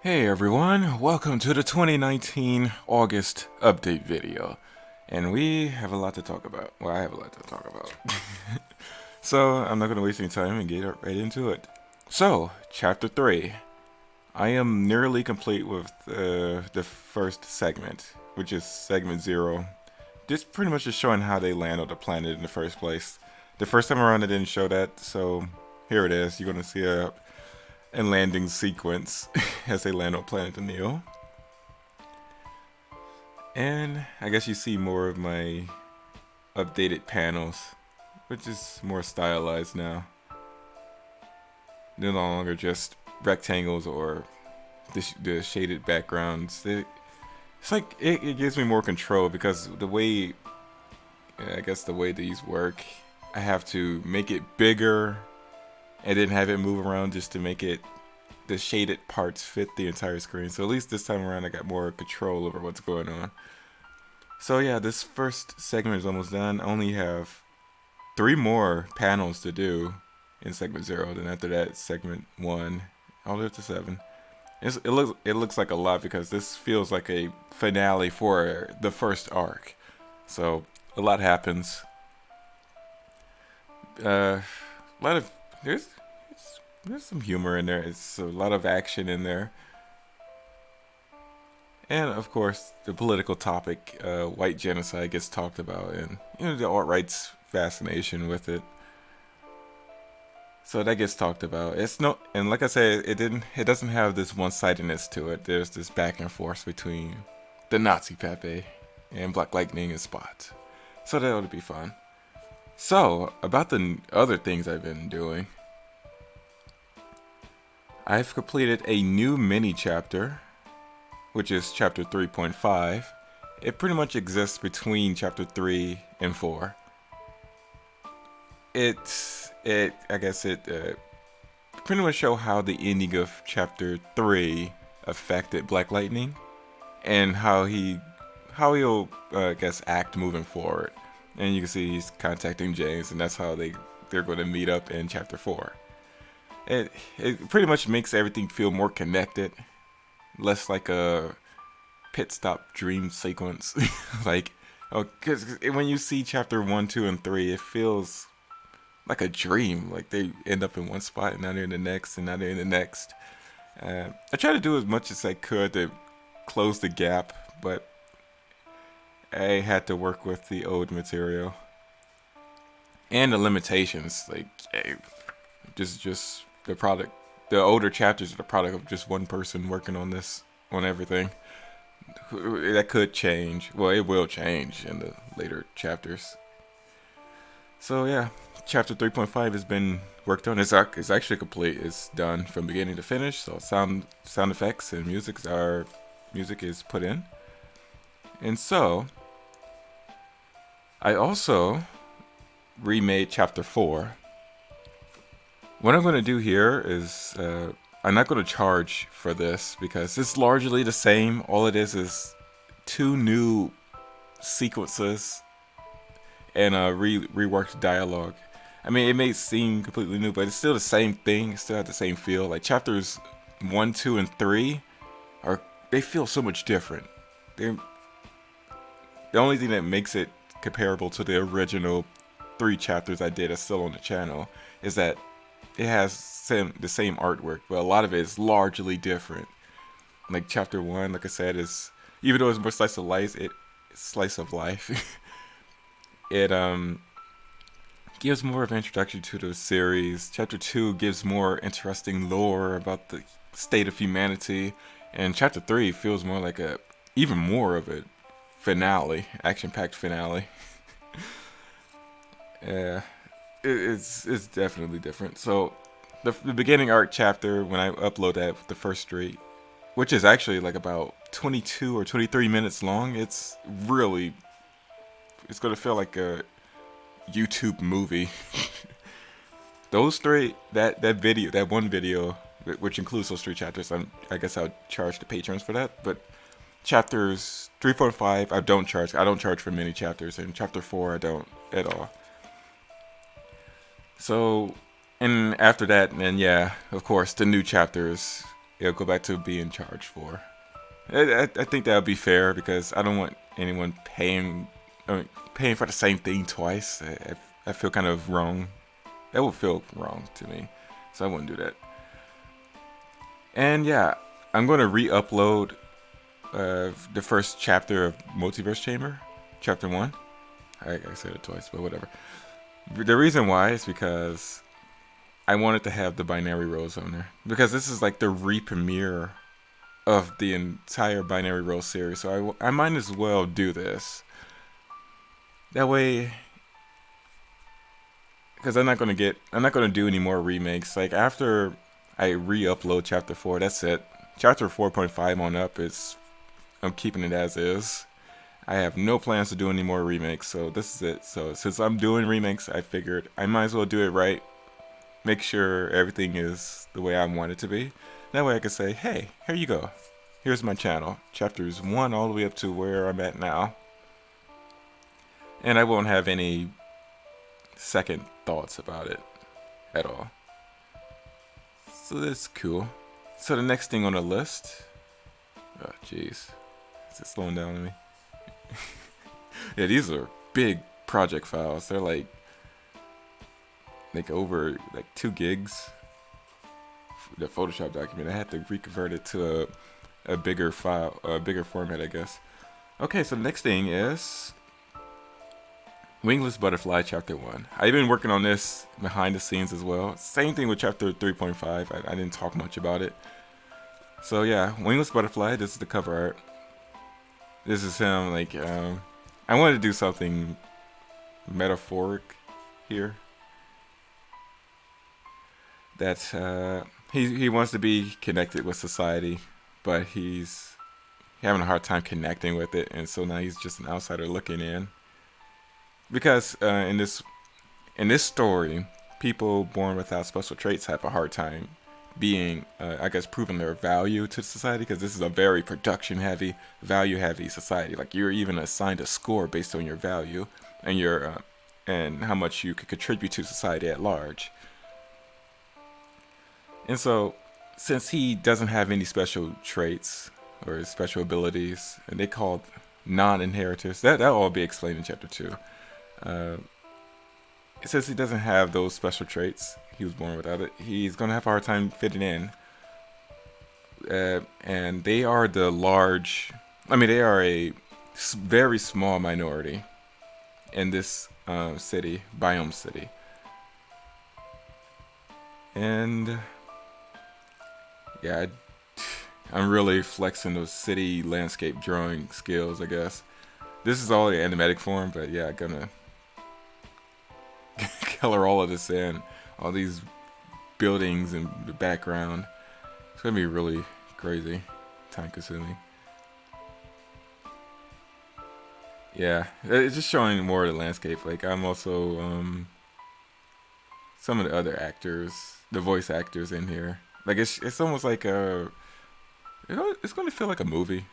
Hey everyone, welcome to the 2019 August update video. And we have a lot to talk about. Well, I have a lot to talk about. So, I'm not going to waste any time and get right into it. So, Chapter 3. I am nearly complete with the first segment, which is segment 0. This pretty much is showing how they land on the planet in the first place. The first time around, I didn't show that, so here it is. You're going to see a landing sequence as they land on planet Neo. And I guess you see more of my updated panels, which is more stylized now. They're no longer just rectangles or the shaded backgrounds. It's like it gives me more control because the way, I guess the way these work, I have to make it bigger and then have it move around just to make it the shaded parts fit the entire screen. So at least this time around I got more control over what's going on. So yeah, this first segment is almost done. I only have 3 more panels to do in segment 0. Then after that, segment 1, all the way up to 7. It looks like a lot because this feels like a finale for the first arc. So a lot happens. A lot of there's some humor in there. It's a lot of action in there. And of course, the political topic, white genocide, gets talked about, and the alt-right's fascination with it. So that gets talked about. And like I said, it doesn't have this one-sidedness to it. There's this back and forth between the Nazi Pepe and Black Lightning and Spot. So that ought to be fun. So about the other things I've been doing, I've completed a new mini chapter, which is chapter 3.5. It pretty much exists between chapter 3 and 4. I guess it pretty much show how the ending of chapter 3 affected Black Lightning and how he'll I guess act moving forward. And you can see he's contacting James, and that's how they're going to meet up in chapter 4. It pretty much makes everything feel more connected, less like a pit stop dream sequence. Like, because when you see chapter 1, 2, and 3, it feels like a dream. Like they end up in one spot and now they're in the next and now they're in the next. I tried to do as much as I could to close the gap, but I had to work with the old material and the limitations. Like, just the product. The older chapters are the product of just one person working on everything. That could change. Well, it will change in the later chapters. So yeah, chapter 3.5 has been worked on. It's actually complete. It's done from beginning to finish. So sound effects and music is put in. And so I also remade chapter 4. What I'm going to do here is I'm not going to charge for this because it's largely the same. All it is 2 new sequences and reworked dialogue. I mean, it may seem completely new, but it's still the same thing. It still has the same feel. Like chapters 1, 2, and 3 they feel so much different. The only thing that makes it comparable to the original 3 chapters I did that's still on the channel is that it has the same artwork, but a lot of it is largely different. Like chapter 1, like I said, is even though it's more slice of life, it gives more of an introduction to the series. Chapter 2 gives more interesting lore about the state of humanity, and chapter 3 feels more like even more of a finale, action-packed finale. Yeah. It's definitely different. So the beginning arc chapter, when I upload that with the first street, which is actually like about 22 or 23 minutes long, it's gonna feel like a YouTube movie. Those 3, that one video, which includes those 3 chapters, I guess I'll charge the patrons for that. But chapters 3, 4, 5, I don't charge for many chapters, and chapter 4 I don't at all. So, and after that, then yeah, of course, the new chapters it'll go back to being charged for. I think that would be fair because I don't want anyone paying for the same thing twice. I feel kind of wrong. That would feel wrong to me, so I wouldn't do that. And yeah, I'm going to re-upload the first chapter of Multiverse Chamber, chapter 1. I said it twice, but whatever. The reason why is because I wanted to have the binary rose on there. Because this is like the re-premiere of the entire binary rose series. So I might as well do this. That way, because I'm not going to do any more remakes. Like after I re-upload chapter 4, that's it. Chapter 4.5 on up I'm keeping it as is. I have no plans to do any more remakes, so this is it. So since I'm doing remakes, I figured I might as well do it right. Make sure everything is the way I want it to be. That way I can say, hey, here you go. Here's my channel. Chapters 1 all the way up to where I'm at now. And I won't have any second thoughts about it at all. So that's cool. So the next thing on the list... Oh, jeez. Is it slowing down on me? Yeah, these are big project files. They're like over 2 gigs. The Photoshop document. I had to reconvert it to a bigger file, a bigger format, I guess. Okay, so the next thing is Wingless Butterfly Chapter 1. I've been working on this behind the scenes as well. Same thing with Chapter 3.5. I didn't talk much about it. So yeah, Wingless Butterfly, this is the cover art. This is him, I wanted to do something metaphoric here. That he wants to be connected with society, but he's having a hard time connecting with it, and so now he's just an outsider looking in. Because in this story, people born without special traits have a hard time being, proving their value to society, because this is a very production-heavy, value-heavy society. Like, you're even assigned a score based on your value and your and how much you could contribute to society at large. And so, since he doesn't have any special traits or special abilities, and they called non-inheritors, that'll all be explained in Chapter 2. Since he doesn't have those special traits, he was born without it, he's going to have a hard time fitting in. And they are they are a very small minority in this biome city. And yeah, I'm really flexing those city landscape drawing skills, I guess. This is all in animatic form, but yeah, I'm gonna color all of this in. All these buildings in the background. It's gonna be really crazy, time consuming. Yeah, it's just showing more of the landscape. Like, I'm also some of the other actors, the voice actors in here. Like, it's almost like it's gonna feel like a movie.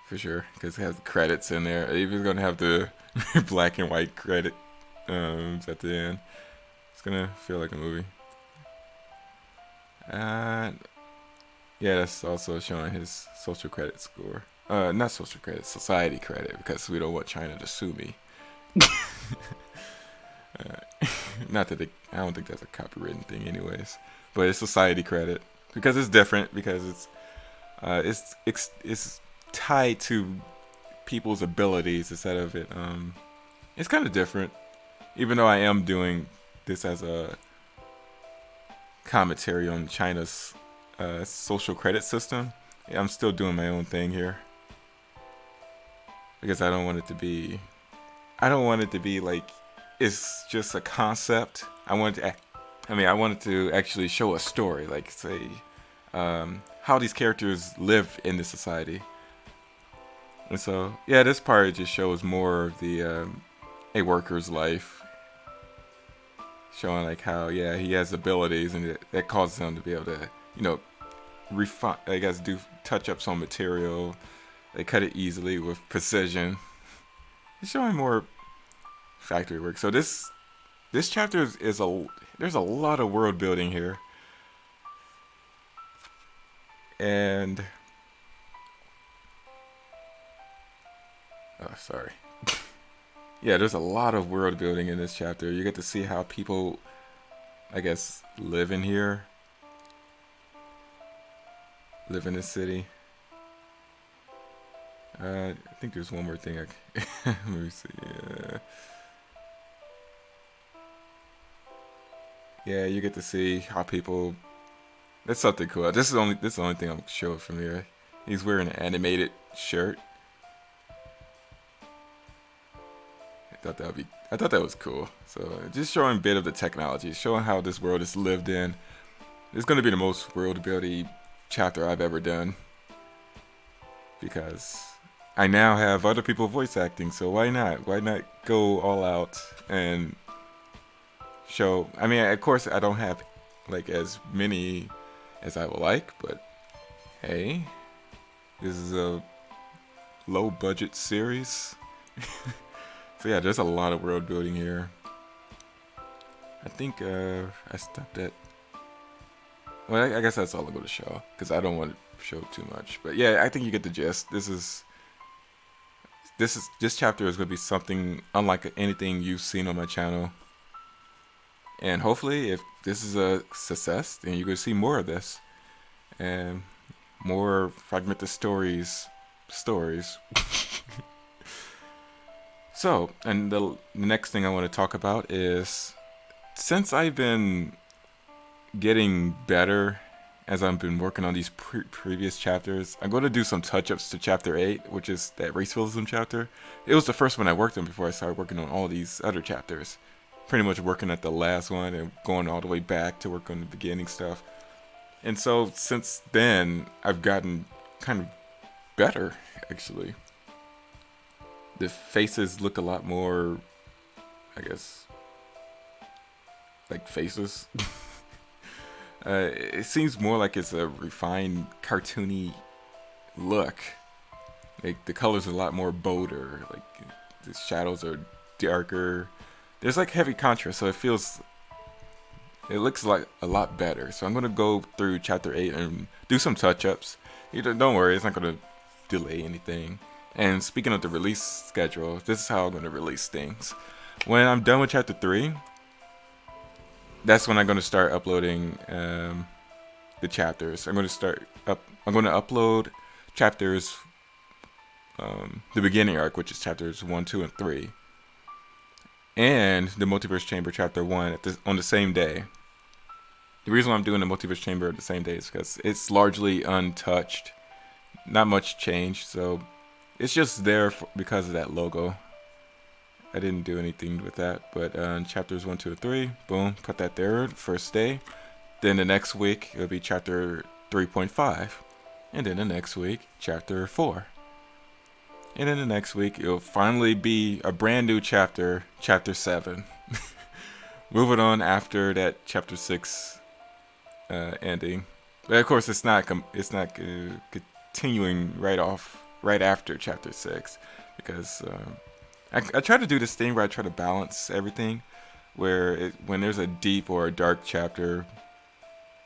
For sure, because it has credits in there. Even gonna have the black and white credit at the end. It's gonna feel like a movie. Yeah, that's also showing his social credit score. Not social credit, society credit, because we don't want China to sue me. Not that I don't think that's a copywritten thing, anyways. But it's society credit because it's different, because it's tied to people's abilities instead of it. It's kind of different, even though I am doing this as a commentary on China's social credit system. I'm still doing my own thing here because I don't want it to be like it's just a concept. I wanted to actually show a story, like say how these characters live in this society. And so, yeah, this part just shows more of the a worker's life, showing like how he has abilities, and that causes him to be able to refine, do touch-ups on material. They cut it easily with precision. It's showing more factory work. So this this chapter is a there's a lot of world building here, and oh, sorry. Yeah, there's a lot of world building in this chapter. You get to see how people, I guess, live in here, live in this city. I think there's one more thing. Let me see. Yeah, you get to see how people. That's something cool. This is the only thing I'm showing from here. He's wearing an animated shirt. I thought that was cool. So just showing a bit of the technology, showing how this world is lived in. It's going to be the most world building chapter I've ever done because I now have other people voice acting. So why not? Why not go all out and show? I mean, of course, I don't have like as many as I would like, but hey, this is a low budget series. So yeah, there's a lot of world building here. I think I stopped at. Well, I guess that's all I'm going to show because I don't want to show too much. But yeah, I think you get the gist. This chapter is going to be something unlike anything you've seen on my channel. And hopefully, if this is a success, then you're going to see more of this and more fragmented stories. So, and the next thing I want to talk about is, since I've been getting better as I've been working on these previous chapters, I'm going to do some touch-ups to chapter 8, which is that race realism chapter. It was the first one I worked on before I started working on all these other chapters. Pretty much working at the last one and going all the way back to work on the beginning stuff. And so, since then, I've gotten kind of better, actually. The faces look a lot more, I guess, like faces. It seems more like it's a refined, cartoony look. Like the colors are a lot more bolder. Like the shadows are darker. There's like heavy contrast, so it looks like a lot better. So I'm gonna go through chapter 8 and do some touch-ups. Don't worry, it's not gonna delay anything. And speaking of the release schedule, this is how I'm going to release things. When I'm done with chapter 3, that's when I'm going to start uploading the chapters. I'm going to upload chapters, the beginning arc, which is chapters 1, 2, and 3, and the Multiverse Chamber chapter 1 on the same day. The reason why I'm doing the Multiverse Chamber the same day is because it's largely untouched. Not much changed, so it's just there because of that logo. I didn't do anything with that, but chapters 1, 2, and 3, boom, put that there, first day. Then the next week, it'll be chapter 3.5. And then the next week, chapter 4. And then the next week, it'll finally be a brand new chapter, chapter 7. Moving on after that chapter 6 ending. But of course, it's not continuing right after chapter 6, because I try to do this thing where I try to balance everything, where when there's a deep or a dark chapter,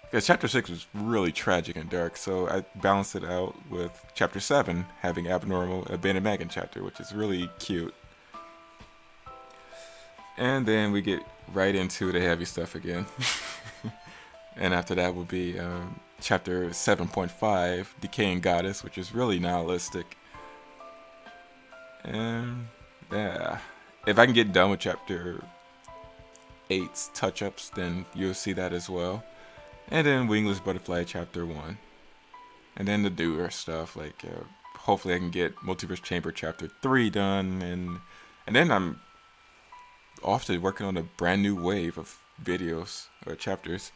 because chapter 6 was really tragic and dark, so I balanced it out with chapter 7 having abnormal Ben and Megan chapter, which is really cute. And then we get right into the heavy stuff again. And after that will be chapter 7.5, Decaying Goddess, which is really nihilistic. And yeah, if I can get done with chapter 8's touch-ups, then you'll see that as well. And then Wingless Butterfly chapter 1. And then the doer stuff, like hopefully I can get Multiverse Chamber chapter 3 done, and then I'm off to working on a brand new wave of videos or chapters.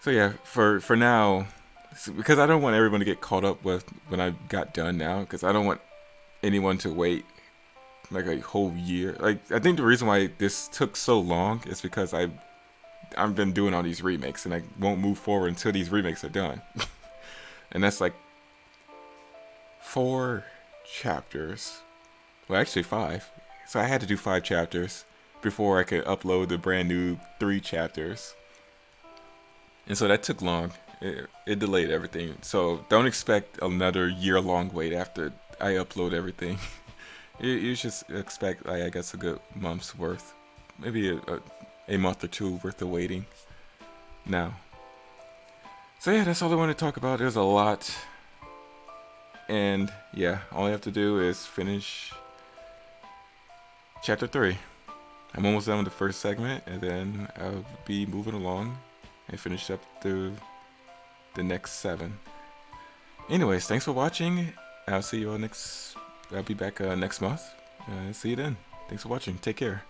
So yeah, for now, because I don't want everyone to get caught up with when I got done now, because I don't want anyone to wait like a whole year. Like, I think the reason why this took so long is because I've been doing all these remakes, and I won't move forward until these remakes are done. And that's like 4 chapters. Well, actually 5. So I had to do 5 chapters before I could upload the brand new 3 chapters. And so that took long. It delayed everything. So don't expect another year-long wait after I upload everything. You should expect, like, I guess, a good month's worth, maybe a month or two worth of waiting. Now. So yeah, that's all I want to talk about. There's a lot, and yeah, all I have to do is finish chapter 3. I'm almost done with the first segment, and then I'll be moving along and finish up the next 7. Anyways, thanks for watching. I'll see you all next. I'll be back next month. See you then. Thanks for watching. Take care.